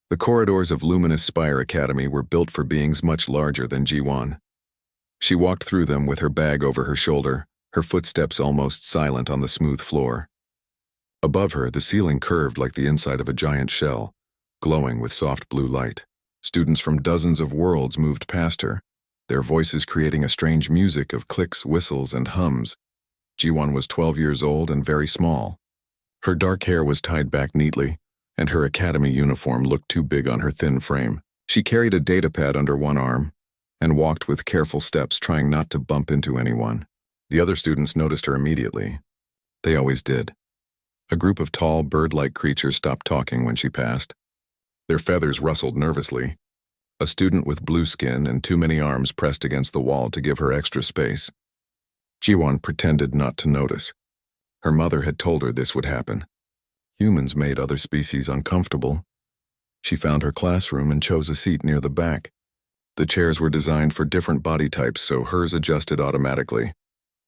The corridors of Luminous Spire Academy were built for beings much larger than Ji-won. She walked through them with her bag over her shoulder, her footsteps almost silent on the smooth floor. Above her, the ceiling curved like the inside of a giant shell, glowing with soft blue light. Students from dozens of worlds moved past her, their voices creating a strange music of clicks, whistles, and hums. Ji-won was 12 years old and very small. Her dark hair was tied back neatly, and her academy uniform looked too big on her thin frame. She carried a datapad under one arm and walked with careful steps, trying not to bump into anyone. The other students noticed her immediately. They always did. A group of tall, bird-like creatures stopped talking when she passed. Their feathers rustled nervously. A student with blue skin and too many arms pressed against the wall to give her extra space. Ji-won pretended not to notice. Her mother had told her this would happen. Humans made other species uncomfortable. She found her classroom and chose a seat near the back. The chairs were designed for different body types, so hers adjusted automatically.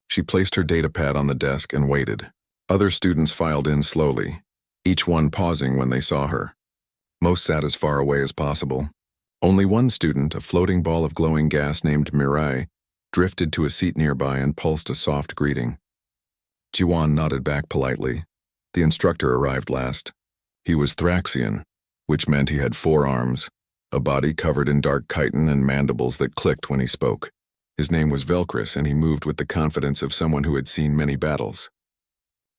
She placed her datapad on the desk and waited. Other students filed in slowly, each one pausing when they saw her. Most sat as far away as possible. Only one student, a floating ball of glowing gas named Mirai, drifted to a seat nearby and pulsed a soft greeting. Ji-won nodded back politely. The instructor arrived last. He was Thraxian, which meant he had 4 arms, a body covered in dark chitin and mandibles that clicked when he spoke. His name was Velcris, and he moved with the confidence of someone who had seen many battles.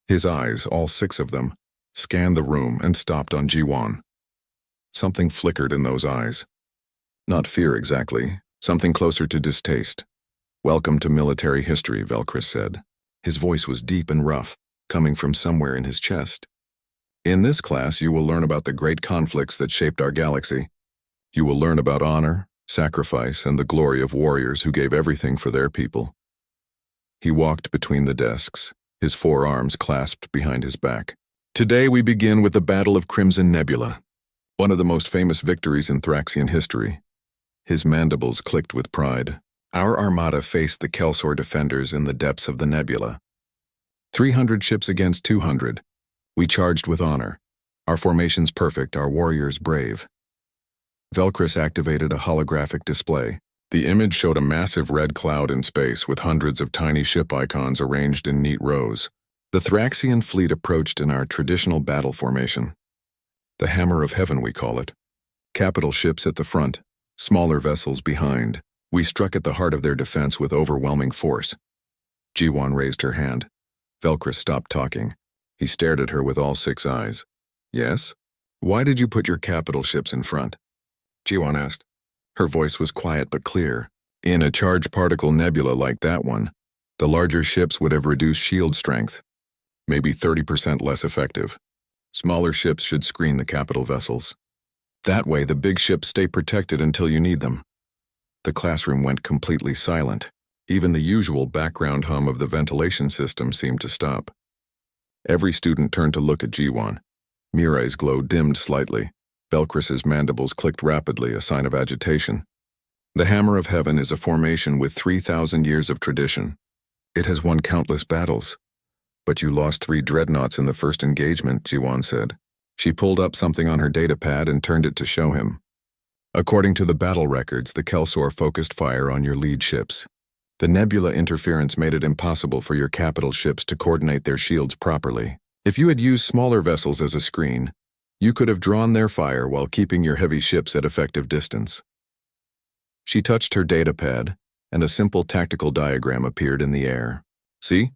His eyes, all 6 of them, scanned the room and stopped on Ji-won. Something flickered in those eyes. Not fear exactly, something closer to distaste. "Welcome to military history," Velcris said. His voice was deep and rough, coming from somewhere in his chest. "In this class, you will learn about the great conflicts that shaped our galaxy. You will learn about honor, sacrifice, and the glory of warriors who gave everything for their people." He walked between the desks, his 4 arms clasped behind his back. "Today we begin with the Battle of Crimson Nebula, one of the most famous victories in Thraxian history." His mandibles clicked with pride. "Our armada faced the Kelsor defenders in the depths of the nebula. 300 ships against 200. We charged with honor. Our formations perfect, our warriors brave." Velcris activated a holographic display. The image showed a massive red cloud in space with hundreds of tiny ship icons arranged in neat rows. The Thraxian fleet approached in our traditional battle formation. The Hammer of Heaven, we call it. Capital ships at the front, smaller vessels behind. We struck at the heart of their defense with overwhelming force. Ji-won raised her hand. Velcris stopped talking. He stared at her with all 6 eyes. "Yes? Why did you put your capital ships in front?" Ji-won asked. Her voice was quiet but clear. "In a charged particle nebula like that one, the larger ships would have reduced shield strength, maybe 30% less effective. Smaller ships should screen the capital vessels. That way the big ships stay protected until you need them." The classroom went completely silent. Even the usual background hum of the ventilation system seemed to stop. Every student turned to look at Ji-won. Mirai's glow dimmed slightly. Velcris's mandibles clicked rapidly, a sign of agitation. "The Hammer of Heaven is a formation with 3,000 years of tradition. It has won countless battles. But you lost 3 dreadnoughts in the first engagement," Ji-won said. She pulled up something on her datapad and turned it to show him. "According to the battle records, the Kelsor focused fire on your lead ships. The nebula interference made it impossible for your capital ships to coordinate their shields properly. If you had used smaller vessels as a screen, you could have drawn their fire while keeping your heavy ships at effective distance." She touched her datapad, and a simple tactical diagram appeared in the air. "See?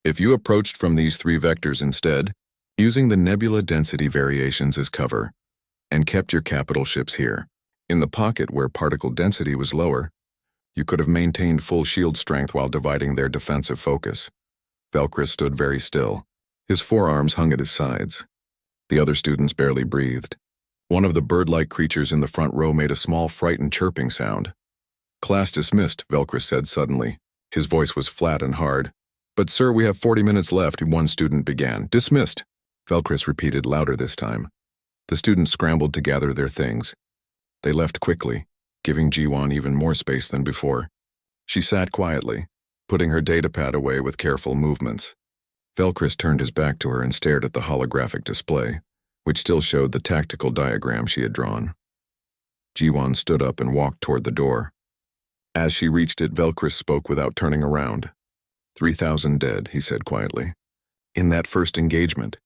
If you approached from these 3 vectors instead, using the nebula density variations as cover, and kept your capital ships here, in the pocket where particle density was lower, you could have maintained full shield strength while dividing their defensive focus." Velcris stood very still. His 4 arms hung at his sides. The other students barely breathed. One of the bird-like creatures in the front row made a small frightened chirping sound. "Class dismissed," Velcris said suddenly. His voice was flat and hard. "But sir, we have 40 minutes left," one student began. "Dismissed," Velcris repeated louder this time. The students scrambled to gather their things. They left quickly, giving Ji-won even more space than before. She sat quietly, putting her datapad away with careful movements. Velcris turned his back to her and stared at the holographic display. which still showed the tactical diagram she had drawn. Jiwon stood up and walked toward the door. As she reached it, Velcris spoke without turning around. 3,000 dead, he said quietly. In that first engagement,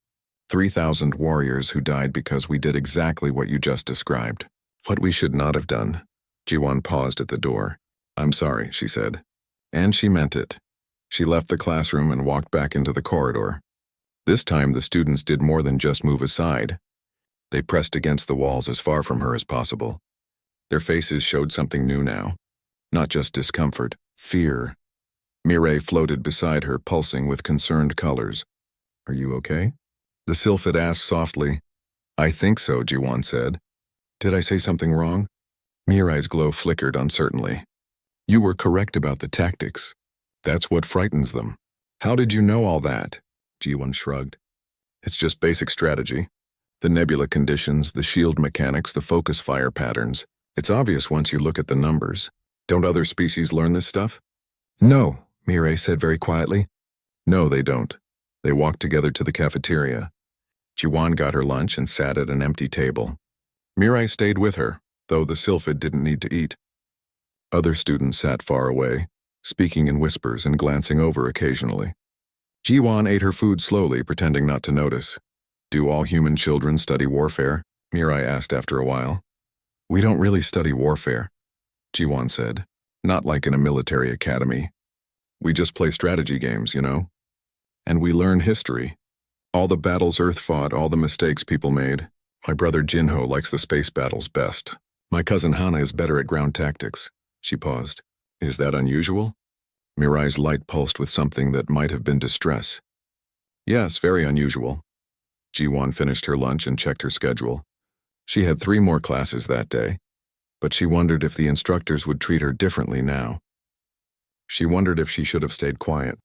3,000 warriors who died because we did exactly what you just described. What we should not have done. Jiwon paused at the door. I'm sorry, she said. And she meant it. She left the classroom and walked back into the corridor. This time the students did more than just move aside. They pressed against the walls as far from her as possible. Their faces showed something new now. Not just discomfort, fear. Mireille floated beside her, pulsing with concerned colors. Are you okay? The sylphid asked softly. I think so, Jiwon said. Did I say something wrong? Mireille's glow flickered uncertainly. You were correct about the tactics. That's what frightens them. How did you know all that? Jiwon shrugged. It's just basic strategy. The nebula conditions, the shield mechanics, the focus fire patterns. It's obvious once you look at the numbers. Don't other species learn this stuff? No, Mireille said very quietly. No, they don't. They walked together to the cafeteria. Jiwon got her lunch and sat at an empty table. Mireille stayed with her, though the sylphid didn't need to eat. Other students sat far away, speaking in whispers and glancing over occasionally. Jiwon ate her food slowly, pretending not to notice. Do all human children study warfare? Mireille asked after a while. We don't really study warfare, Jiwon said. Not like in a military academy. We just play strategy games, you know? And we learn history. All the battles Earth fought, all the mistakes people made. My brother Jinho likes the space battles best. My cousin Hana is better at ground tactics. She paused. Is that unusual? Mireille's light pulsed with something that might have been distress. Yes, very unusual. Jiwon finished her lunch and checked her schedule. She had 3 more classes that day, but she wondered if the instructors would treat her differently now. She wondered if she should have stayed quiet.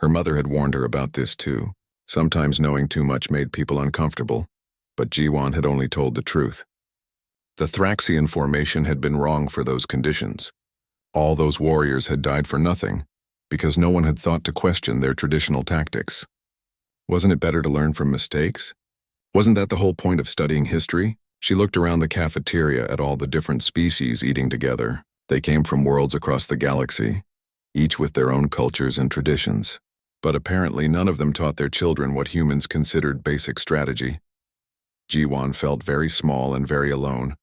Her mother had warned her about this too. Sometimes knowing too much made people uncomfortable, but Jiwon had only told the truth. The Thraxian formation had been wrong for those conditions. All those warriors had died for nothing, because no one had thought to question their traditional tactics. Wasn't it better to learn from mistakes? Wasn't that the whole point of studying history? She looked around the cafeteria at all the different species eating together. They came from worlds across the galaxy, each with their own cultures and traditions. But apparently none of them taught their children what humans considered basic strategy. Jiwon felt very small and very alone.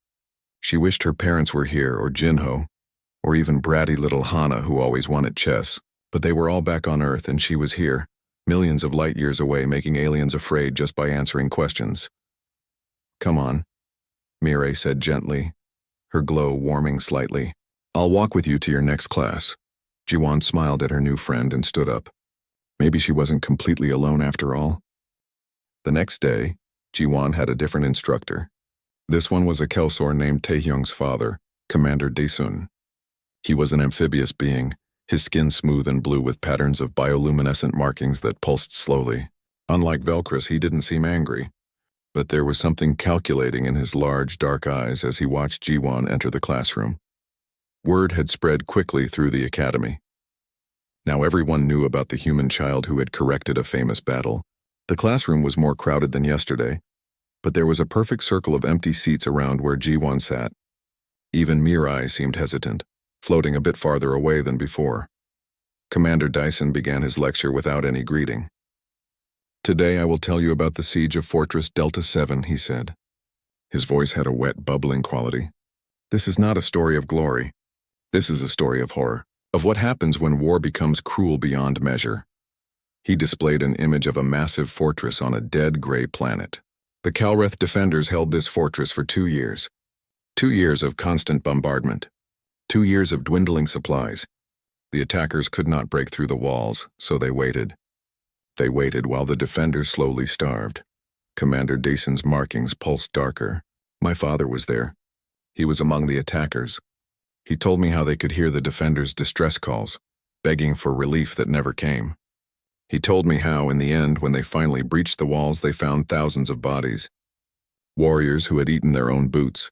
She wished her parents were here, or Jinho, or even bratty little Hana who always won at chess. But they were all back on Earth and she was here, millions of light years away, making aliens afraid just by answering questions. Come on, Mireille said gently, her glow warming slightly. I'll walk with you to your next class. Jiwon smiled at her new friend and stood up. Maybe she wasn't completely alone after all. The next day, Jiwon had a different instructor. This one was a Kelsor named Taehyung's father, Commander Daesun. He was an amphibious being, his skin smooth and blue with patterns of bioluminescent markings that pulsed slowly. Unlike Velcris, he didn't seem angry, but there was something calculating in his large, dark eyes as he watched Jiwon enter the classroom. Word had spread quickly through the academy. Now everyone knew about the human child who had corrected a famous battle. The classroom was more crowded than yesterday, but there was a perfect circle of empty seats around where Jiwon sat. Even Mireille seemed hesitant, floating a bit farther away than before. Commander Dyson began his lecture without any greeting. Today I will tell you about the siege of Fortress Delta 7, he said. His voice had a wet, bubbling quality. This is not a story of glory. This is a story of horror, of what happens when war becomes cruel beyond measure. He displayed an image of a massive fortress on a dead gray planet. The Calreth defenders held this fortress for 2 years. 2 years of constant bombardment. 2 years of dwindling supplies. The attackers could not break through the walls, so they waited. They waited while the defenders slowly starved. Commander Daeson's markings pulsed darker. My father was there. He was among the attackers. He told me how they could hear the defenders' distress calls, begging for relief that never came. He told me how, in the end, when they finally breached the walls, they found thousands of bodies. Warriors who had eaten their own boots.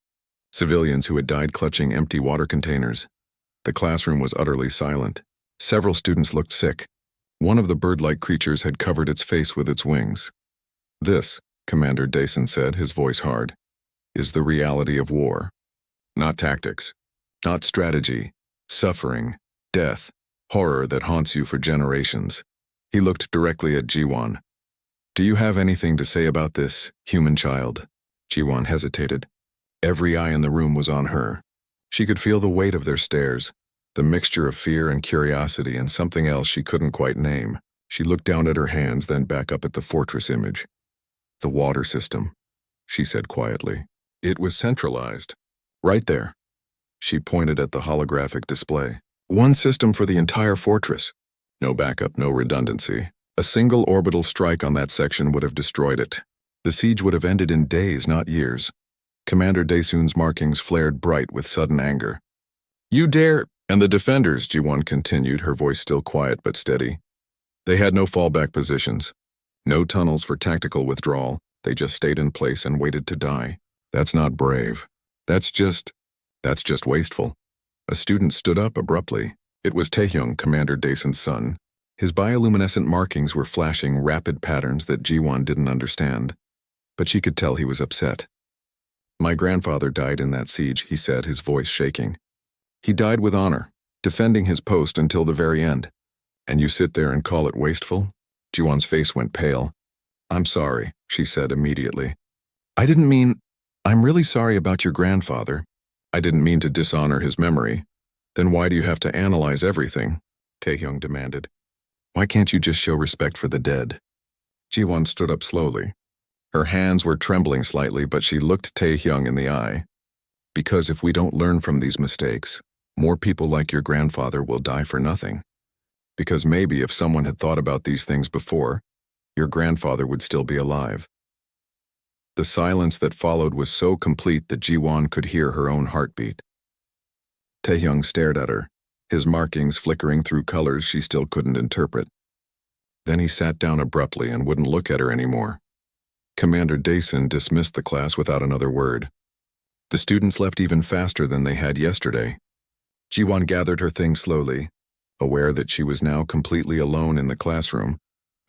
Civilians who had died clutching empty water containers. The classroom was utterly silent. Several students looked sick. One of the bird-like creatures had covered its face with its wings. This, Commander Dason said, his voice hard, is the reality of war. Not tactics, not strategy, suffering, death, horror that haunts you for generations. He looked directly at Jiwon. Do you have anything to say about this, human child? Jiwon hesitated. Every eye in the room was on her. She could feel the weight of their stares, the mixture of fear and curiosity and something else she couldn't quite name. She looked down at her hands, then back up at the fortress image. The water system, she said quietly. It was centralized. Right there. She pointed at the holographic display. One system for the entire fortress. No backup, no redundancy. A single orbital strike on that section would have destroyed it. The siege would have ended in days, not years. Commander Daesun's markings flared bright with sudden anger. You dare— And the defenders, Jiwon continued, her voice still quiet but steady. They had no fallback positions. No tunnels for tactical withdrawal. They just stayed in place and waited to die. That's not brave. That's just wasteful. A student stood up abruptly. It was Taehyung, Commander Daesun's son. His bioluminescent markings were flashing rapid patterns that Jiwon didn't understand, but she could tell he was upset. My grandfather died in that siege, he said, his voice shaking. He died with honor, defending his post until the very end. And you sit there and call it wasteful? Jiwon's face went pale. I'm sorry, she said immediately. I'm really sorry about your grandfather. I didn't mean to dishonor his memory. Then why do you have to analyze everything? Taehyung demanded. Why can't you just show respect for the dead? Jiwon stood up slowly. Her hands were trembling slightly, but she looked Taehyung in the eye. Because if we don't learn from these mistakes, more people like your grandfather will die for nothing. Because maybe if someone had thought about these things before, your grandfather would still be alive. The silence that followed was so complete that Jiwon could hear her own heartbeat. Taehyung stared at her, his markings flickering through colors she still couldn't interpret. Then he sat down abruptly and wouldn't look at her anymore. Commander Daesun dismissed the class without another word. The students left even faster than they had yesterday. Jiwon gathered her things slowly, aware that she was now completely alone in the classroom,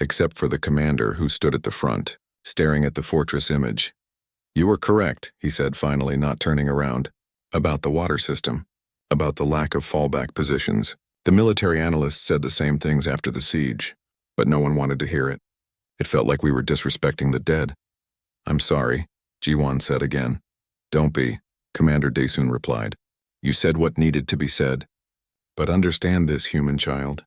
except for the commander who stood at the front, staring at the fortress image. You were correct, he said finally, not turning around, about the water system, about the lack of fallback positions. The military analysts said the same things after the siege, but no one wanted to hear it. It felt like we were disrespecting the dead. I'm sorry, Jiwon said again. Don't be, Commander Daesun replied. You said what needed to be said. But understand this, human child.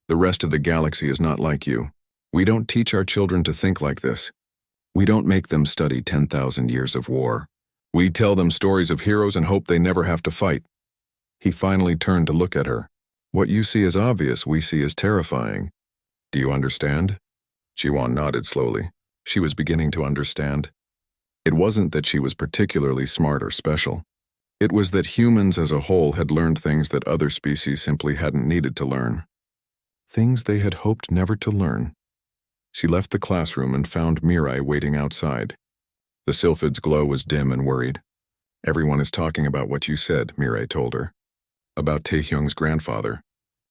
The rest of the galaxy is not like you. We don't teach our children to think like this. We don't make them study 10,000 years of war. We tell them stories of heroes and hope they never have to fight. He finally turned to look at her. What you see as obvious, we see as terrifying. Do you understand? Jiwon nodded slowly. She was beginning to understand. It wasn't that she was particularly smart or special. It was that humans as a whole had learned things that other species simply hadn't needed to learn. Things they had hoped never to learn. She left the classroom and found Mirai waiting outside. The Sylphid's glow was dim and worried. Everyone is talking about what you said, Mirai told her. About Taehyung's grandfather.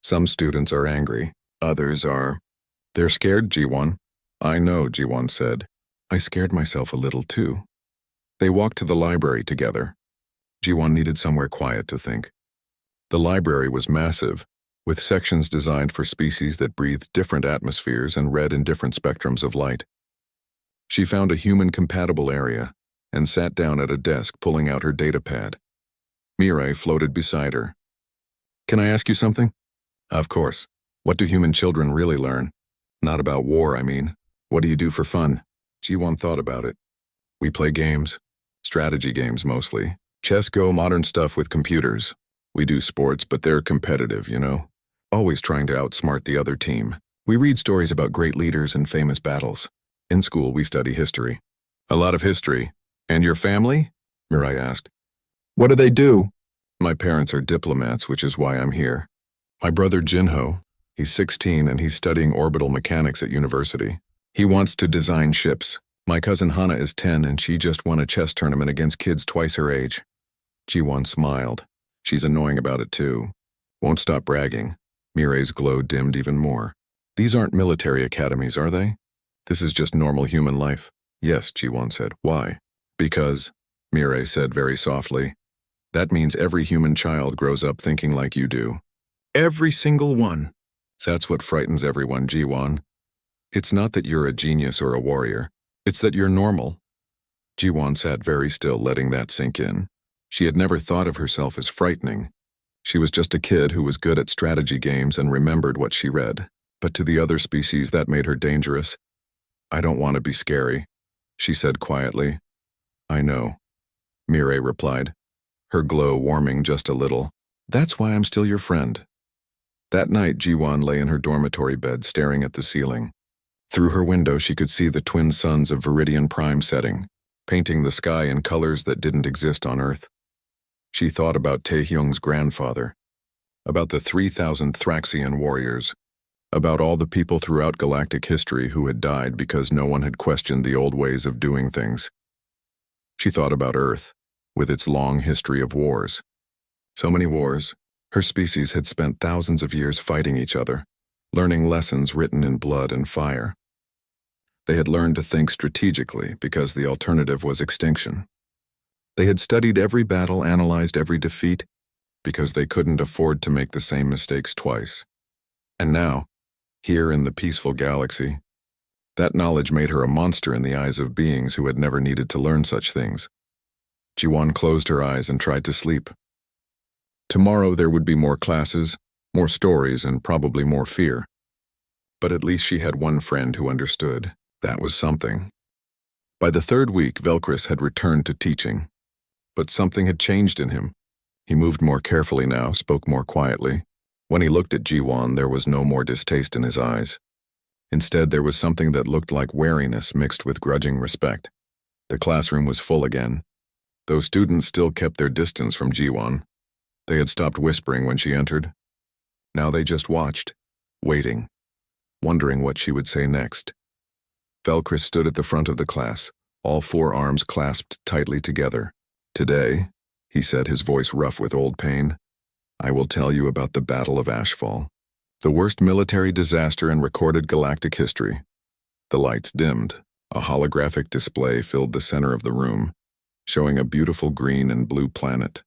Some students are angry. Others are— They're scared, Jiwon. I know, Jiwon said. I scared myself a little too. They walked to the library together. Jiwon needed somewhere quiet to think. The library was massive, with sections designed for species that breathed different atmospheres and read in different spectrums of light. She found a human-compatible area and sat down at a desk pulling out her datapad. Mirai floated beside her. Can I ask you something? Of course. What do human children really learn? Not about war, I mean. What do you do for fun? Jiwon thought about it. We play games. Strategy games mostly. Chess, Go, modern stuff with computers. We do sports, but they're competitive, you know? Always trying to outsmart the other team. We read stories about great leaders and famous battles. In school, we study history. A lot of history. And your family? Mirai asked. What do they do? My parents are diplomats, which is why I'm here. My brother Jinho, he's 16 and he's studying orbital mechanics at university. He wants to design ships. My cousin Hana is 10 and she just won a chess tournament against kids twice her age. Jiwon smiled. She's annoying about it too. Won't stop bragging. Mirai's glow dimmed even more. These aren't military academies, are they? This is just normal human life. Yes, Ji-won said. Why? Because, Mireille said very softly, that means every human child grows up thinking like you do. Every single one. That's what frightens everyone, Ji-won. It's not that you're a genius or a warrior. It's that you're normal. Ji-won sat very still, letting that sink in. She had never thought of herself as frightening. She was just a kid who was good at strategy games and remembered what she read. But to the other species, that made her dangerous. I don't want to be scary, she said quietly. I know, Mireille replied, her glow warming just a little. That's why I'm still your friend. That night, Ji-won lay in her dormitory bed staring at the ceiling. Through her window, she could see the twin suns of Viridian Prime setting, painting the sky in colors that didn't exist on Earth. She thought about Taehyung's grandfather, about the 3,000 Thraxian warriors, about all the people throughout galactic history who had died because no one had questioned the old ways of doing things. She thought about Earth, with its long history of wars. So many wars. Her species had spent thousands of years fighting each other, learning lessons written in blood and fire. They had learned to think strategically because the alternative was extinction. They had studied every battle, analyzed every defeat, because they couldn't afford to make the same mistakes twice. And now, here in the peaceful galaxy, that knowledge made her a monster in the eyes of beings who had never needed to learn such things. Ji-won closed her eyes and tried to sleep. Tomorrow there would be more classes, more stories, and probably more fear. But at least she had one friend who understood. That was something. By the third week, Velkris had returned to teaching. But something had changed in him. He moved more carefully now, spoke more quietly. When he looked at Ji-won, there was no more distaste in his eyes. Instead, there was something that looked like wariness mixed with grudging respect. The classroom was full again. Those students still kept their distance from Ji-won. They had stopped whispering when she entered. Now they just watched, waiting, wondering what she would say next. Velkris stood at the front of the class, all four arms clasped tightly together. Today, he said, his voice rough with old pain, I will tell you about the Battle of Ashfall, the worst military disaster in recorded galactic history. The lights dimmed. A holographic display filled the center of the room, showing a beautiful green and blue planet.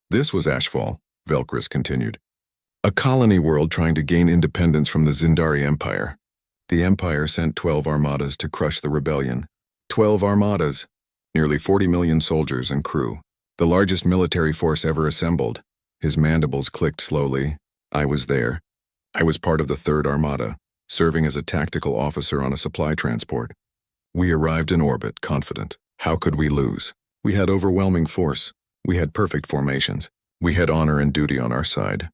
This was Ashfall, Velkris continued. A colony world trying to gain independence from the Zindari Empire. The Empire sent 12 armadas to crush the rebellion. 12 armadas! Nearly 40 million soldiers and crew. The largest military force ever assembled. His mandibles clicked slowly. I was there. I was part of the 3rd Armada, serving as a tactical officer on a supply transport. We arrived in orbit, confident. How could we lose? We had overwhelming force. We had perfect formations. We had honor and duty on our side.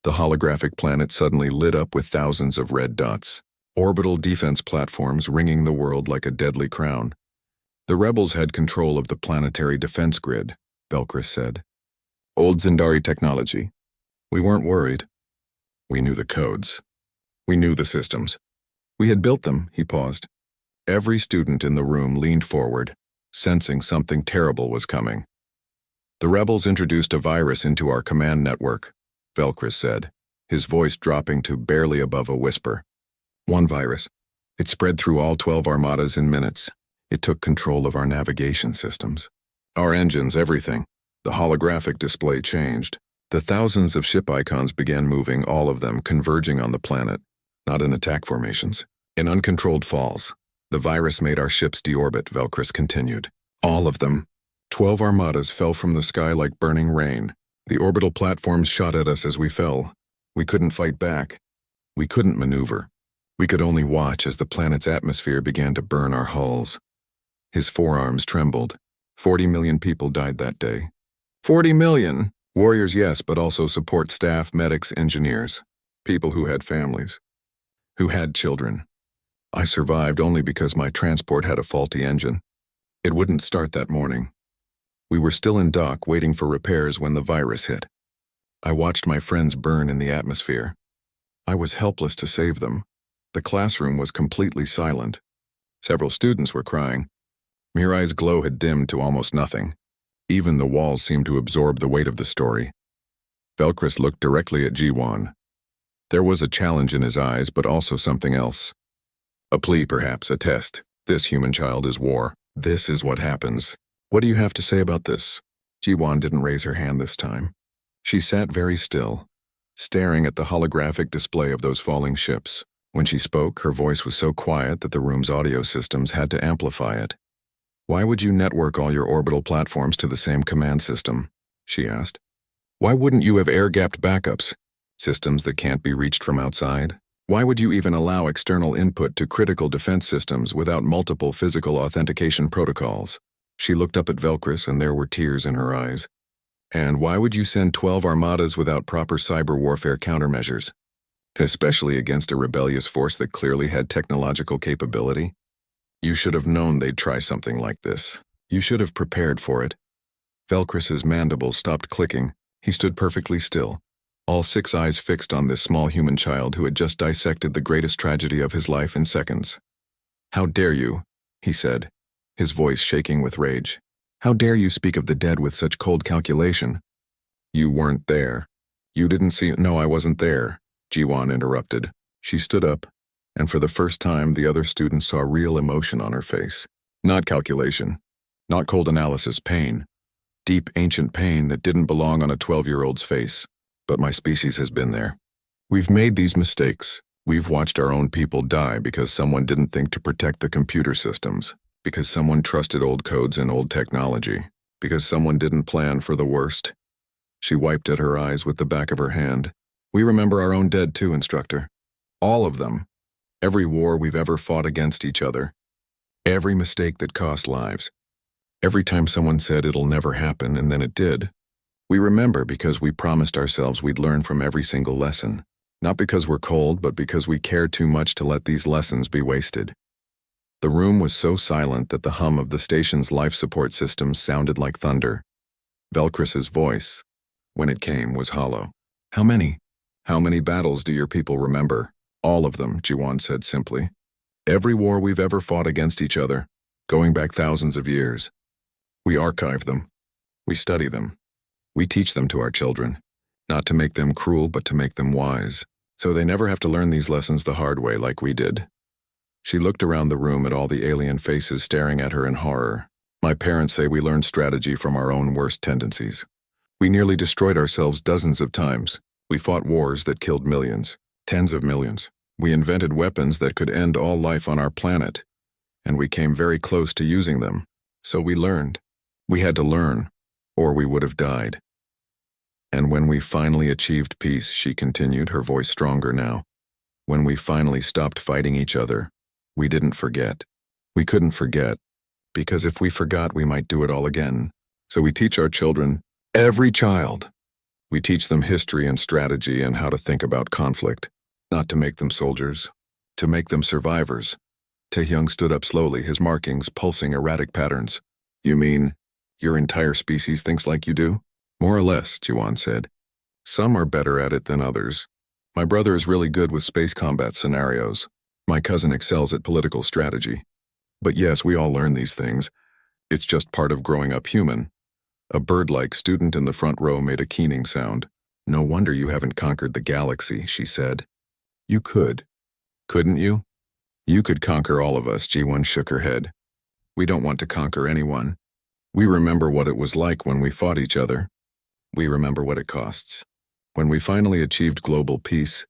The holographic planet suddenly lit up with thousands of red dots. Orbital defense platforms ringing the world like a deadly crown. The rebels had control of the planetary defense grid, Velkris said. Old Zindari technology. We weren't worried. We knew the codes. We knew the systems. We had built them, he paused. Every student in the room leaned forward, sensing something terrible was coming. The rebels introduced a virus into our command network, Velkris said, his voice dropping to barely above a whisper. One virus. It spread through all 12 armadas in minutes. It took control of our navigation systems. Our engines, everything. The holographic display changed. The thousands of ship icons began moving, all of them converging on the planet, not in attack formations, in uncontrolled falls. The virus made our ships deorbit, Velkris continued. All of them. 12 armadas fell from the sky like burning rain. The orbital platforms shot at us as we fell. We couldn't fight back. We couldn't maneuver. We could only watch as the planet's atmosphere began to burn our hulls. His forearms trembled. 40 million people died that day. 40 million! Warriors, yes, but also support staff, medics, engineers. People who had families. Who had children. I survived only because my transport had a faulty engine. It wouldn't start that morning. We were still in dock waiting for repairs when the virus hit. I watched my friends burn in the atmosphere. I was helpless to save them. The classroom was completely silent. Several students were crying. Mireille's glow had dimmed to almost nothing. Even the walls seemed to absorb the weight of the story. Velkris looked directly at Ji-won. There was a challenge in his eyes, but also something else. A plea, perhaps, a test. This human child is war. This is what happens. What do you have to say about this? Ji-won didn't raise her hand this time. She sat very still, staring at the holographic display of those falling ships. When she spoke, her voice was so quiet that the room's audio systems had to amplify it. Why would you network all your orbital platforms to the same command system? She asked. Why wouldn't you have air-gapped backups? Systems that can't be reached from outside? Why would you even allow external input to critical defense systems without multiple physical authentication protocols? She looked up at Velcris and there were tears in her eyes. And why would you send 12 armadas without proper cyber warfare countermeasures? Especially against a rebellious force that clearly had technological capability? You should have known they'd try something like this. You should have prepared for it. Velcris's mandibles stopped clicking. He stood perfectly still, all 6 eyes fixed on this small human child who had just dissected the greatest tragedy of his life in seconds. How dare you, he said, his voice shaking with rage. How dare you speak of the dead with such cold calculation? You weren't there. You didn't see— No, I wasn't there, Ji-won interrupted. She stood up, and for the first time the other students saw real emotion on her face. Not calculation. Not cold analysis, pain. Deep, ancient pain that didn't belong on a 12-year-old's face. But my species has been there. We've made these mistakes. We've watched our own people die because someone didn't think to protect the computer systems, because someone trusted old codes and old technology, because someone didn't plan for the worst. She wiped at her eyes with the back of her hand. We remember our own dead too, instructor. All of them. Every war we've ever fought against each other. Every mistake that cost lives. Every time someone said it'll never happen and then it did. We remember because we promised ourselves we'd learn from every single lesson. Not because we're cold, but because we cared too much to let these lessons be wasted. The room was so silent that the hum of the station's life support system sounded like thunder. Velcris's voice, when it came, was hollow. How many? How many battles do your people remember? All of them, Ji-won said simply. Every war we've ever fought against each other, going back thousands of years. We archive them. We study them. We teach them to our children, not to make them cruel, but to make them wise, so they never have to learn these lessons the hard way like we did. She looked around the room at all the alien faces staring at her in horror. My parents say we learned strategy from our own worst tendencies. We nearly destroyed ourselves dozens of times. We fought wars that killed millions, tens of millions. We invented weapons that could end all life on our planet, and we came very close to using them. So we learned. We had to learn, or we would have died. And when we finally achieved peace, she continued, her voice stronger now, when we finally stopped fighting each other, we didn't forget. We couldn't forget, because if we forgot, we might do it all again. So we teach our children, every child. We teach them history and strategy and how to think about conflict, not to make them soldiers, to make them survivors. Taehyung stood up slowly, his markings pulsing erratic patterns. You mean, your entire species thinks like you do? More or less, Ji-won said. Some are better at it than others. My brother is really good with space combat scenarios. My cousin excels at political strategy. But yes, we all learn these things. It's just part of growing up human. A bird-like student in the front row made a keening sound. No wonder you haven't conquered the galaxy, she said. You could. Couldn't you? You could conquer all of us, Ji-won shook her head. We don't want to conquer anyone. We remember what it was like when we fought each other. We remember what it costs. When we finally achieved global peace,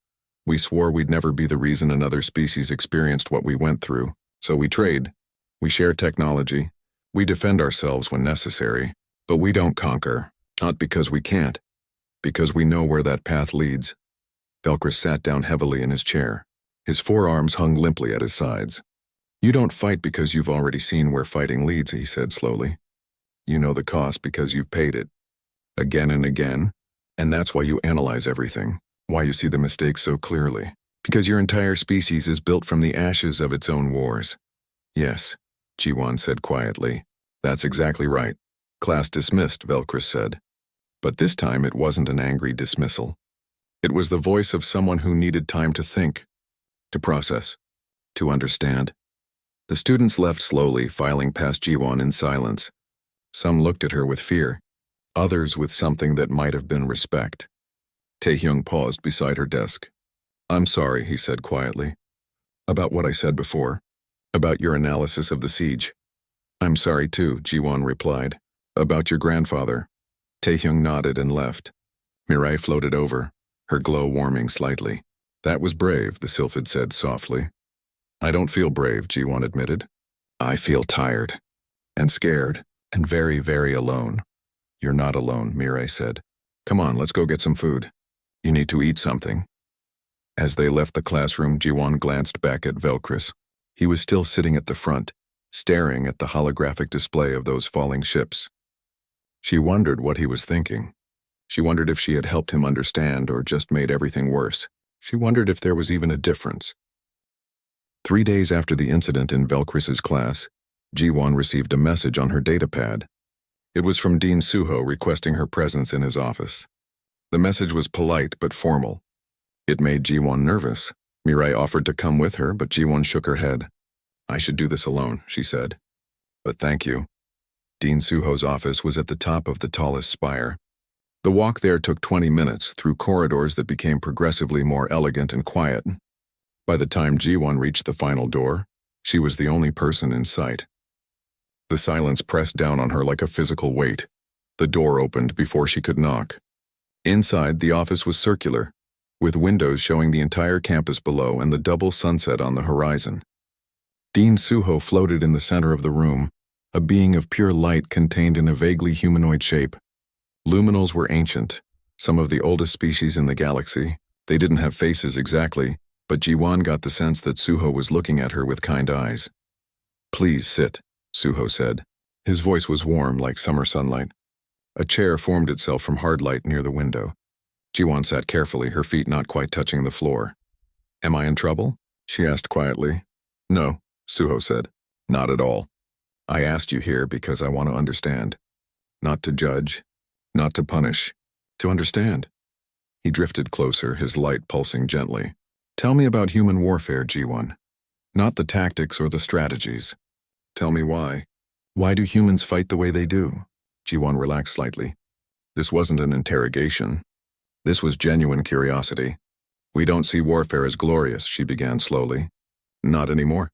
we swore we'd never be the reason another species experienced what we went through. So we trade. We share technology. We defend ourselves when necessary. But we don't conquer. Not because we can't. Because we know where that path leads. Velcris sat down heavily in his chair. His forearms hung limply at his sides. You don't fight because you've already seen where fighting leads, he said slowly. You know the cost because you've paid it. Again and again. And that's why you analyze everything. Why you see the mistakes so clearly. Because your entire species is built from the ashes of its own wars. Yes, Ji-won said quietly. That's exactly right. Class dismissed, Velcris said. But this time it wasn't an angry dismissal. It was the voice of someone who needed time to think, to process, to understand. The students left slowly, filing past Ji-won in silence. Some looked at her with fear, others with something that might have been respect. Taehyung paused beside her desk. I'm sorry, he said quietly. About what I said before. About your analysis of the siege. I'm sorry too, Ji-won replied. About your grandfather. Taehyung nodded and left. Mirai floated over, her glow warming slightly. That was brave, the sylphid said softly. I don't feel brave, Ji-won admitted. I feel tired. And scared. And very, very alone. You're not alone, Mirai said. Come on, let's go get some food. You need to eat something. As they left the classroom, Ji-won glanced back at Velkris. He was still sitting at the front, staring at the holographic display of those falling ships. She wondered what he was thinking. She wondered if she had helped him understand or just made everything worse. She wondered if there was even a difference. 3 days after the incident in Velkris's class, Ji-won received a message on her datapad. It was from Dean Suho requesting her presence in his office. The message was polite but formal. It made Ji-won nervous. Mirai offered to come with her, but Ji-won shook her head. I should do this alone, she said. But thank you. Dean Suho's office was at the top of the tallest spire. The walk there took 20 minutes through corridors that became progressively more elegant and quiet. By the time Ji-won reached the final door, she was the only person in sight. The silence pressed down on her like a physical weight. The door opened before she could knock. Inside, the office was circular, with windows showing the entire campus below and the double sunset on the horizon. Dean Suho floated in the center of the room, a being of pure light contained in a vaguely humanoid shape. Luminals were ancient, some of the oldest species in the galaxy. They didn't have faces exactly, but Ji-won got the sense that Suho was looking at her with kind eyes. Please sit, Suho said. His voice was warm like summer sunlight. A chair formed itself from hard light near the window. Ji-won sat carefully, her feet not quite touching the floor. Am I in trouble? She asked quietly. No, Suho said. Not at all. I asked you here because I want to understand. Not to judge, not to punish, to understand. He drifted closer, his light pulsing gently. Tell me about human warfare, Ji-won. Not the tactics or the strategies. Tell me why. Why do humans fight the way they do? Ji-won relaxed slightly. This wasn't an interrogation. This was genuine curiosity. We don't see warfare as glorious, she began slowly. Not anymore.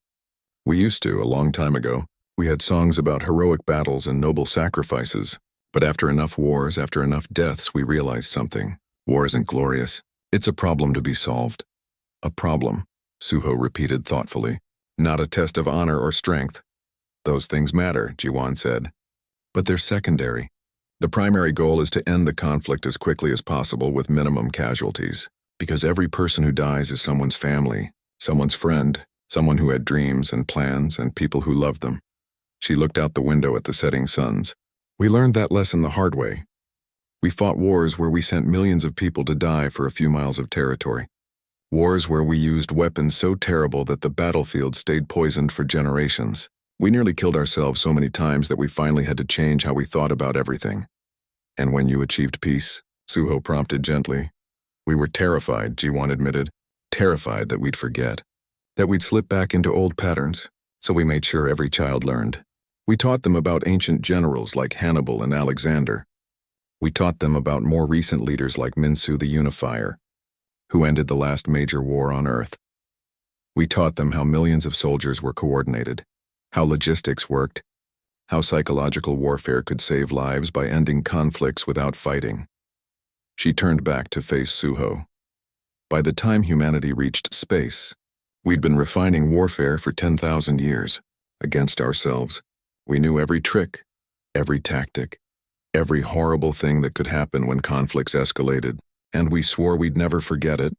We used to, a long time ago. We had songs about heroic battles and noble sacrifices. But after enough wars, after enough deaths, we realized something. War isn't glorious. It's a problem to be solved. A problem, Suho repeated thoughtfully. Not a test of honor or strength. Those things matter, Ji-won said. But they're secondary. The primary goal is to end the conflict as quickly as possible with minimum casualties. Because every person who dies is someone's family, someone's friend, someone who had dreams and plans and people who loved them. She looked out the window at the setting suns. We learned that lesson the hard way. We fought wars where we sent millions of people to die for a few miles of territory. Wars where we used weapons so terrible that the battlefield stayed poisoned for generations. We nearly killed ourselves so many times that we finally had to change how we thought about everything. And when you achieved peace, Suho prompted gently. We were terrified, Ji-won admitted. Terrified that we'd forget. That we'd slip back into old patterns. So we made sure every child learned. We taught them about ancient generals like Hannibal and Alexander. We taught them about more recent leaders like Minsu the Unifier, who ended the last major war on Earth. We taught them how millions of soldiers were coordinated, how logistics worked, how psychological warfare could save lives by ending conflicts without fighting. She turned back to face Suho. By the time humanity reached space, we'd been refining warfare for 10,000 years, against ourselves. We knew every trick, every tactic, every horrible thing that could happen when conflicts escalated, and we swore we'd never forget it.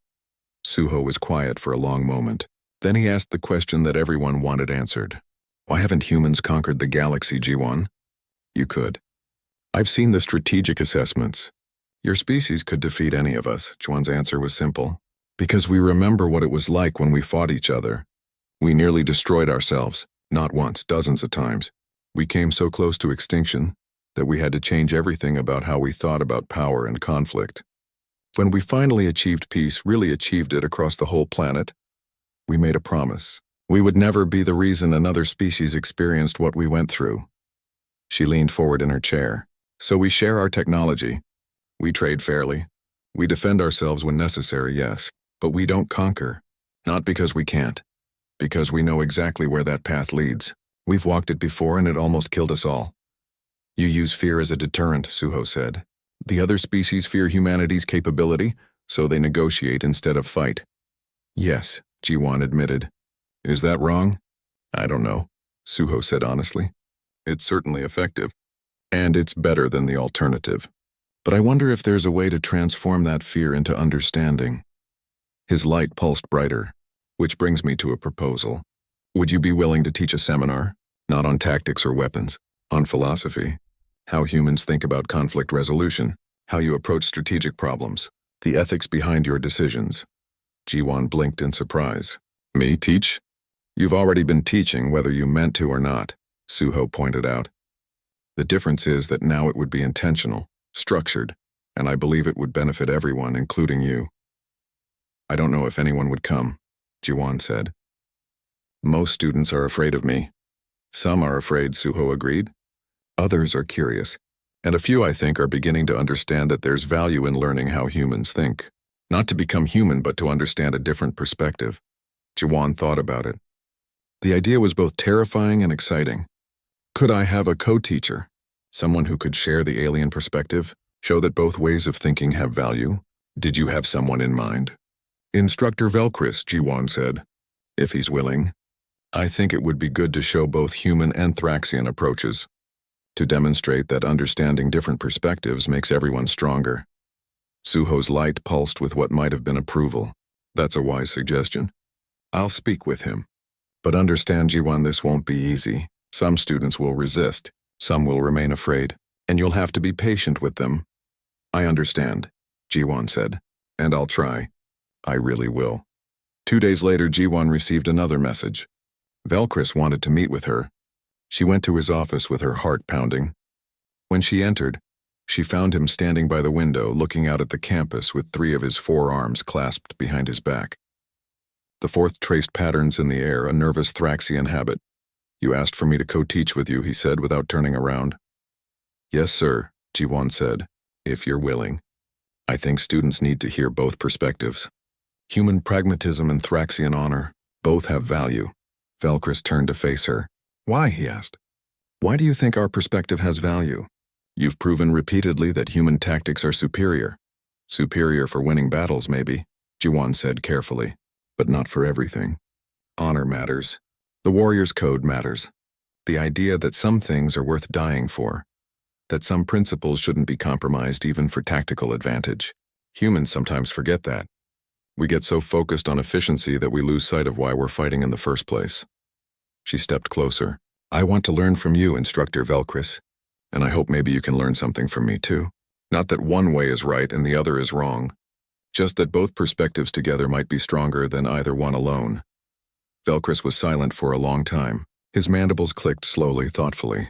Suho was quiet for a long moment. Then he asked the question that everyone wanted answered. Why haven't humans conquered the galaxy, Ji-won? You could. I've seen the strategic assessments. Your species could defeat any of us, Ji-won's answer was simple. Because we remember what it was like when we fought each other. We nearly destroyed ourselves, not once, dozens of times. We came so close to extinction that we had to change everything about how we thought about power and conflict. When we finally achieved peace, really achieved it across the whole planet, we made a promise. We would never be the reason another species experienced what we went through. She leaned forward in her chair. So we share our technology. We trade fairly. We defend ourselves when necessary, yes, but we don't conquer. Not because we can't. Because we know exactly where that path leads. We've walked it before and it almost killed us all. You use fear as a deterrent, Suho said. The other species fear humanity's capability, so they negotiate instead of fight. Yes, Jiwan admitted. Is that wrong? I don't know, Suho said honestly. It's certainly effective. And it's better than the alternative. But I wonder if there's a way to transform that fear into understanding. His light pulsed brighter, which brings me to a proposal. Would you be willing to teach a seminar? Not on tactics or weapons, on philosophy. How humans think about conflict resolution, how you approach strategic problems, the ethics behind your decisions. Jiwan blinked in surprise. Me teach? You've already been teaching whether you meant to or not, Suho pointed out. The difference is that now it would be intentional, structured, and I believe it would benefit everyone, including you. I don't know if anyone would come, Jiwan said. Most students are afraid of me. Some are afraid, Suho agreed. Others are curious, and a few, I think, are beginning to understand that there's value in learning how humans think. Not to become human, but to understand a different perspective. Jiwan thought about it. The idea was both terrifying and exciting. Could I have a co-teacher? Someone who could share the alien perspective, show that both ways of thinking have value? Did you have someone in mind? Instructor Velkris, Jiwan said, if he's willing. I think it would be good to show both human and Thraxian approaches, to demonstrate that understanding different perspectives makes everyone stronger. Suho's light pulsed with what might have been approval. That's a wise suggestion. I'll speak with him. But understand, Jiwan, this won't be easy. Some students will resist, some will remain afraid, and you'll have to be patient with them. I understand, Jiwan said, and I'll try. I really will. 2 days later, Jiwan received another message. Velkris wanted to meet with her. She went to his office with her heart pounding. When she entered, she found him standing by the window looking out at the campus with 3 of his 4 arms clasped behind his back. The 4th traced patterns in the air, a nervous Thraxian habit. You asked for me to co-teach with you, he said without turning around. Yes, sir, Jiwan said, if you're willing. I think students need to hear both perspectives. Human pragmatism and Thraxian honor, both have value. Velkris turned to face her. Why, he asked. Why do you think our perspective has value? You've proven repeatedly that human tactics are superior. Superior for winning battles, maybe, Jiwan said carefully, but not for everything. Honor matters. The warrior's code matters. The idea that some things are worth dying for. That some principles shouldn't be compromised even for tactical advantage. Humans sometimes forget that. We get so focused on efficiency that we lose sight of why we're fighting in the first place. She stepped closer. I want to learn from you, Instructor Velkris, and I hope maybe you can learn something from me too. Not that one way is right and the other is wrong, just that both perspectives together might be stronger than either one alone. Velkris was silent for a long time. His mandibles clicked slowly, thoughtfully.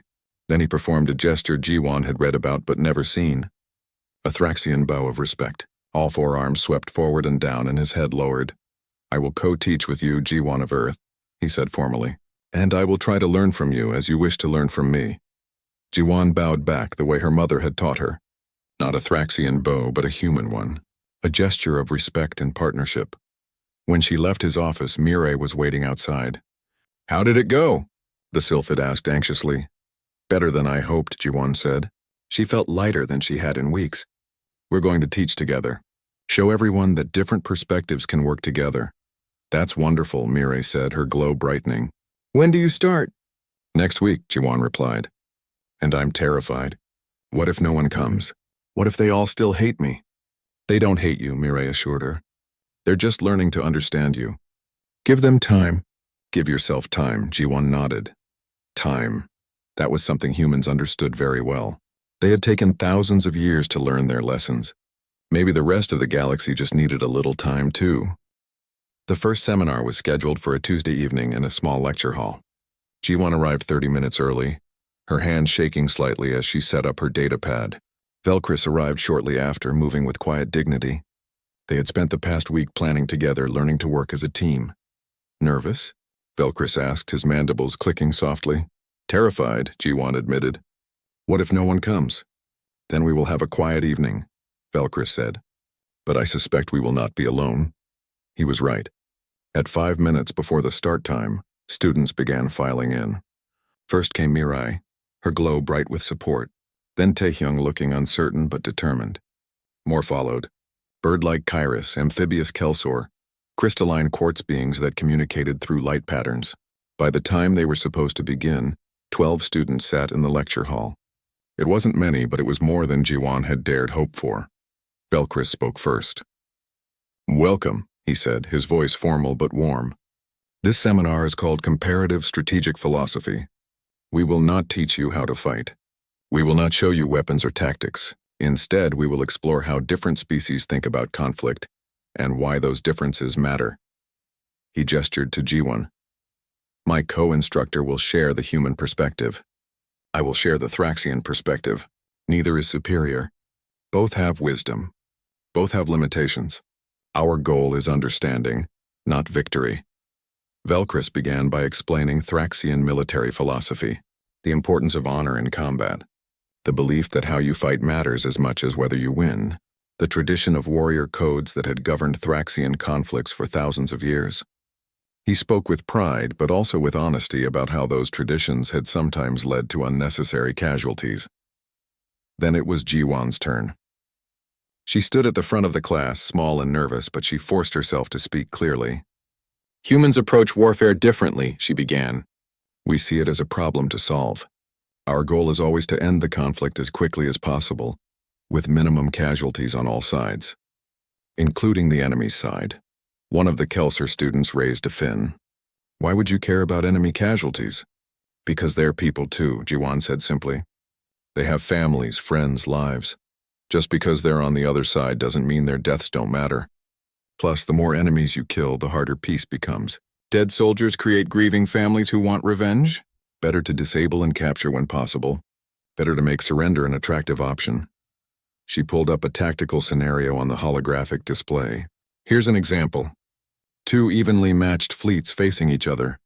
Then he performed a gesture Jiwan had read about but never seen. A Thraxian bow of respect. All 4 arms swept forward and down and his head lowered. I will co-teach with you, Jiwan of Earth, he said formally. And I will try to learn from you as you wish to learn from me. Jiwan bowed back the way her mother had taught her. Not a Thraxian bow, but a human one. A gesture of respect and partnership. When she left his office, Mireille was waiting outside. How did it go? The Sylphid asked anxiously. Better than I hoped, Jiwan said. She felt lighter than she had in weeks. We're going to teach together. Show everyone that different perspectives can work together. That's wonderful, Mireille said, her glow brightening. When do you start? Next week, Jiwan replied. And I'm terrified. What if no one comes? What if they all still hate me? They don't hate you, Mireille assured her. They're just learning to understand you. Give them time. Give yourself time, Jiwan nodded. Time. That was something humans understood very well. They had taken thousands of years to learn their lessons. Maybe the rest of the galaxy just needed a little time, too. The first seminar was scheduled for a Tuesday evening in a small lecture hall. Jiwan arrived 30 minutes early, her hand shaking slightly as she set up her data pad. Velkris arrived shortly after, moving with quiet dignity. They had spent the past week planning together, learning to work as a team. Nervous? Velkris asked, his mandibles clicking softly. Terrified, Jiwan admitted. What if no one comes? Then we will have a quiet evening, Velkris said. But I suspect we will not be alone. He was right. At 5 minutes before the start time, students began filing in. First came Mirai, her glow bright with support. Then Taehyung looking uncertain but determined. More followed. Bird-like Kairos, amphibious Kelsor, crystalline quartz beings that communicated through light patterns. By the time they were supposed to begin, 12 students sat in the lecture hall. It wasn't many, but it was more than Jiwon had dared hope for. Velcris spoke first. "Welcome," he said, his voice formal but warm. "This seminar is called Comparative Strategic Philosophy. We will not teach you how to fight. We will not show you weapons or tactics. Instead, we will explore how different species think about conflict and why those differences matter." He gestured to Jiwon. "My co-instructor will share the human perspective. I will share the Thraxian perspective. Neither is superior. Both have wisdom. Both have limitations. Our goal is understanding, not victory." Velcris began by explaining Thraxian military philosophy, the importance of honor in combat, the belief that how you fight matters as much as whether you win, the tradition of warrior codes that had governed Thraxian conflicts for thousands of years. He spoke with pride, but also with honesty about how those traditions had sometimes led to unnecessary casualties. Then it was Jiwon's turn. She stood at the front of the class, small and nervous, but she forced herself to speak clearly. "Humans approach warfare differently," she began. "We see it as a problem to solve. Our goal is always to end the conflict as quickly as possible, with minimum casualties on all sides, including the enemy's side." One of the Kelser students raised a fin. "Why would you care about enemy casualties?" "Because they're people too," Jiwon said simply. "They have families, friends, lives. Just because they're on the other side doesn't mean their deaths don't matter. Plus, the more enemies you kill, the harder peace becomes. Dead soldiers create grieving families who want revenge? Better to disable and capture when possible. Better to make surrender an attractive option." She pulled up a tactical scenario on the holographic display. "Here's an example. 2 evenly matched fleets facing each other.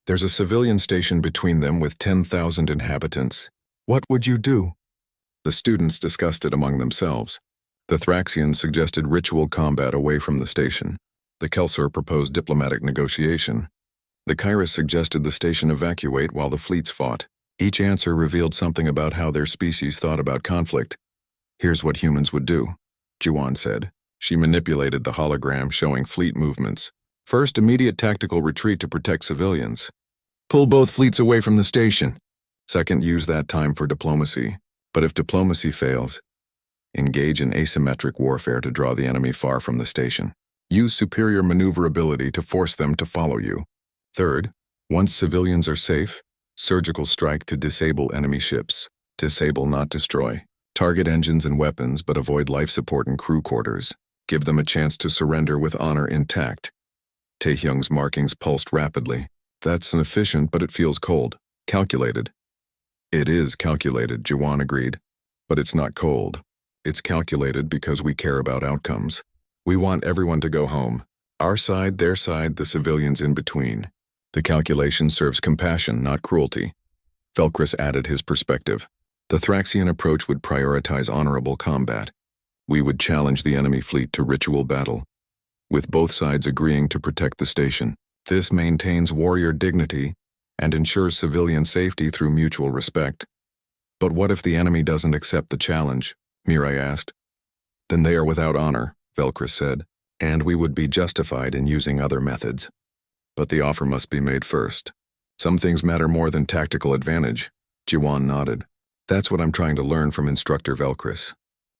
There's a civilian station between them with 10,000 inhabitants. What would you do?" The students discussed it among themselves. The Thraxians suggested ritual combat away from the station. The Kelsor proposed diplomatic negotiation. The Kairos suggested the station evacuate while the fleets fought. Each answer revealed something about how their species thought about conflict. "Here's what humans would do," Jiwon said. She manipulated the hologram showing fleet movements. "First, immediate tactical retreat to protect civilians. Pull both fleets away from the station. Second, use that time for diplomacy. But if diplomacy fails, engage in asymmetric warfare to draw the enemy far from the station. Use superior maneuverability to force them to follow you. Third, once civilians are safe, surgical strike to disable enemy ships. Disable, not destroy. Target engines and weapons, but avoid life support and crew quarters. Give them a chance to surrender with honor intact." Taehyung's markings pulsed rapidly. "That's efficient, but it feels cold. Calculated." "It is calculated," Jiwon agreed. "But it's not cold. It's calculated because we care about outcomes. We want everyone to go home. Our side, their side, the civilians in between. The calculation serves compassion, not cruelty." Velcris added his perspective. "The Thraxian approach would prioritize honorable combat. We would challenge the enemy fleet to ritual battle, with both sides agreeing to protect the station. This maintains warrior dignity and ensures civilian safety through mutual respect." "But what if the enemy doesn't accept the challenge?" Mirai asked. "Then they are without honor," Velcris said, "and we would be justified in using other methods. But the offer must be made first. Some things matter more than tactical advantage." Jiwon nodded. "That's what I'm trying to learn from Instructor Velcris.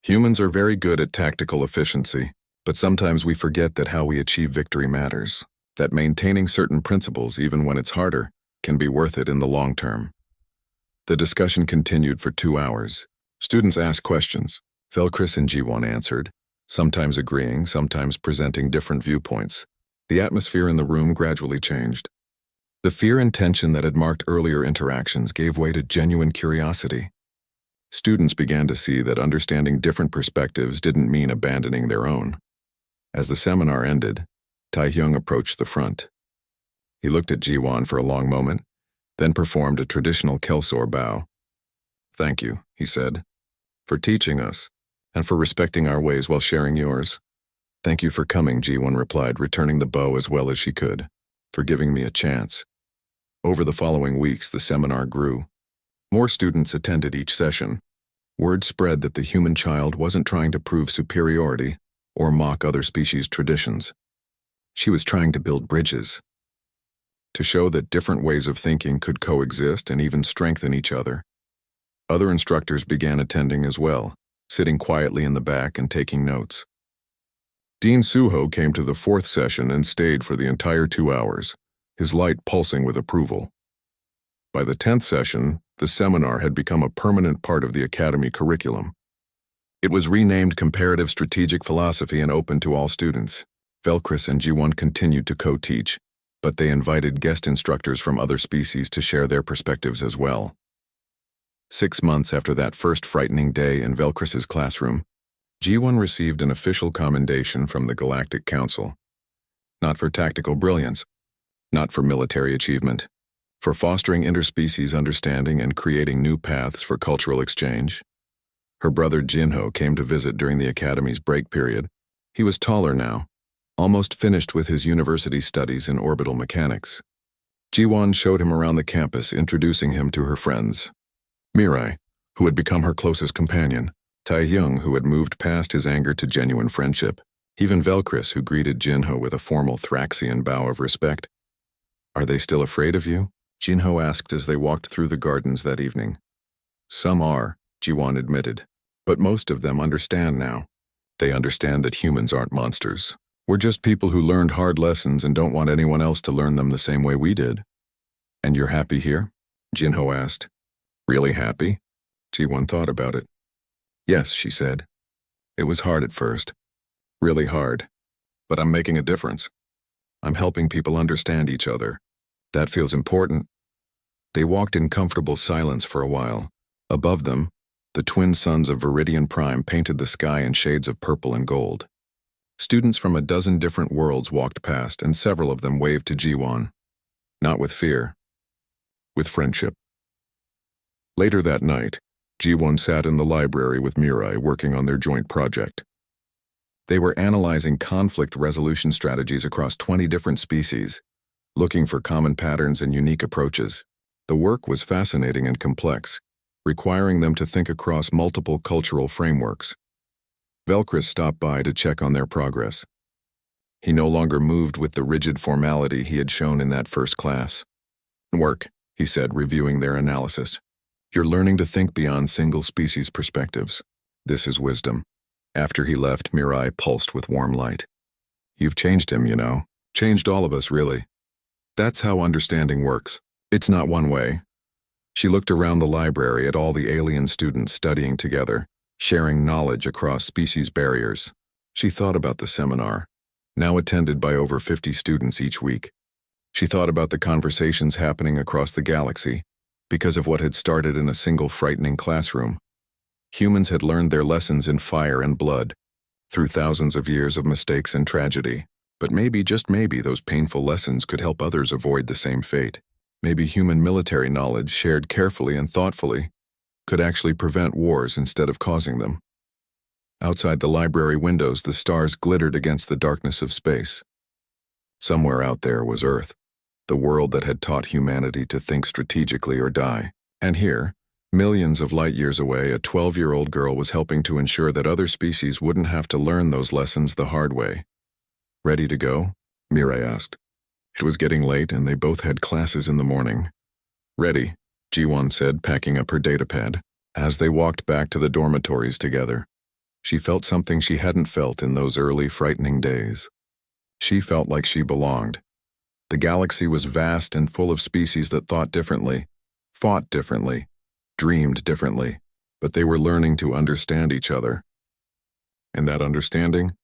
Humans are very good at tactical efficiency, but sometimes we forget that how we achieve victory matters, that maintaining certain principles, even when it's harder, can be worth it in the long term." The discussion continued for 2 hours. Students asked questions. Velcris and Jiwon answered, sometimes agreeing, sometimes presenting different viewpoints. The atmosphere in the room gradually changed. The fear and tension that had marked earlier interactions gave way to genuine curiosity. Students began to see that understanding different perspectives didn't mean abandoning their own. As the seminar ended, Taehyung approached the front. He looked at Jiwon for a long moment, then performed a traditional Kelsor bow. "Thank you," he said, "for teaching us, and for respecting our ways while sharing yours. Thank you for coming, G1 replied, returning the bow as well as she could, for giving me a chance. Over the following weeks, the seminar grew. More students attended each session. Word spread that the human child wasn't trying to prove superiority or mock other species' traditions. She was trying to build bridges, to show that different ways of thinking could coexist and even strengthen each other. Other instructors began attending as well, sitting quietly in the back and taking notes. Dean Suho came to the 4th session and stayed for the entire 2 hours, his light pulsing with approval. By the 10th session, the seminar had become a permanent part of the Academy curriculum. It was renamed Comparative Strategic Philosophy and open to all students. Velcris and G1 continued to co-teach, but they invited guest instructors from other species to share their perspectives as well. 6 months after that first frightening day in Velcris's classroom, G1 received an official commendation from the Galactic Council. Not for tactical brilliance, not for military achievement, for fostering interspecies understanding and creating new paths for cultural exchange. Her brother Jinho came to visit during the Academy's break period. He was taller now, almost finished with his university studies in orbital mechanics. Ji-won showed him around the campus, introducing him to her friends. Mirai, who had become her closest companion, Tae-hyung, who had moved past his anger to genuine friendship, even Velcris, who greeted Jinho with a formal Thraxian bow of respect. "Are they still afraid of you?" Jinho asked as they walked through the gardens that evening. "Some are," Ji-won admitted, "but most of them understand now. They understand that humans aren't monsters. We're just people who learned hard lessons and don't want anyone else to learn them the same way we did." "And you're happy here?" Jinho asked. "Really happy?" Ji-won thought about it. "Yes," she said. "It was hard at first. Really hard. But I'm making a difference. I'm helping people understand each other. That feels important." They walked in comfortable silence for a while. Above them, the twin suns of Viridian Prime painted the sky in shades of purple and gold. Students from a dozen different worlds walked past, and several of them waved to Ji-won. Not with fear, with friendship. Later that night, Ji-won sat in the library with Mirai working on their joint project. They were analyzing conflict resolution strategies across 20 different species, looking for common patterns and unique approaches. The work was fascinating and complex, requiring them to think across multiple cultural frameworks. Velcris stopped by to check on their progress. He no longer moved with the rigid formality he had shown in that first class. "Work," he said, reviewing their analysis. "You're learning to think beyond single-species perspectives. This is wisdom." After he left, Mirai pulsed with warm light. "You've changed him, you know. Changed all of us, really. That's how understanding works. It's not one way." She looked around the library at all the alien students studying together, sharing knowledge across species barriers. She thought about the seminar, now attended by over 50 students each week. She thought about the conversations happening across the galaxy, because of what had started in a single frightening classroom. Humans had learned their lessons in fire and blood, through thousands of years of mistakes and tragedy. But maybe, just maybe, those painful lessons could help others avoid the same fate. Maybe human military knowledge, shared carefully and thoughtfully, could actually prevent wars instead of causing them. Outside the library windows, the stars glittered against the darkness of space. Somewhere out there was Earth, the world that had taught humanity to think strategically or die. And here, millions of light years away, a 12-year-old girl was helping to ensure that other species wouldn't have to learn those lessons the hard way. "Ready to go?" Mirai asked. It was getting late, and they both had classes in the morning. "Ready," Ji-won said, packing up her datapad. As they walked back to the dormitories together, she felt something she hadn't felt in those early, frightening days. She felt like she belonged. The galaxy was vast and full of species that thought differently, fought differently, dreamed differently, but they were learning to understand each other. And that understanding